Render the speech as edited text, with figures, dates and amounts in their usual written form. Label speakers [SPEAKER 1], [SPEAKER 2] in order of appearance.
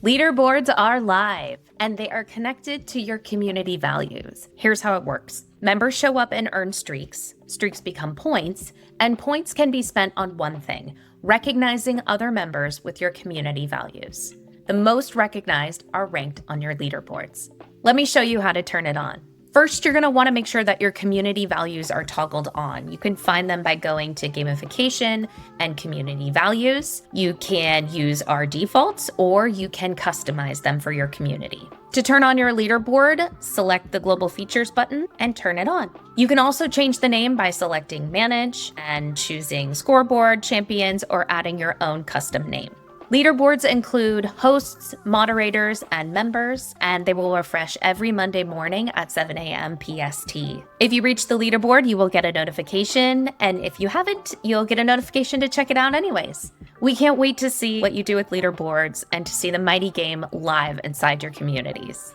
[SPEAKER 1] Leaderboards are live, and they are connected to your community values. Here's how it works. Members show up and earn streaks. Streaks become points, and points can be spent on one thing: recognizing other members with your community values. The most recognized are ranked on your leaderboards. Let me show you how to turn it on. First, you're going to want to make sure that your community values are toggled on. You can find them by going to gamification and community values. You can use our defaults, or you can customize them for your community. To turn on your leaderboard, select the global features button and turn it on. You can also change the name by selecting manage and choosing scoreboard, champions, or adding your own custom name. Leaderboards include hosts, moderators, and members, and they will refresh every Monday morning at 7 a.m. PST. If you reach the leaderboard, you will get a notification, and if you haven't, you'll get a notification to check it out anyways. We can't wait to see what you do with leaderboards and to see the mighty game live inside your communities.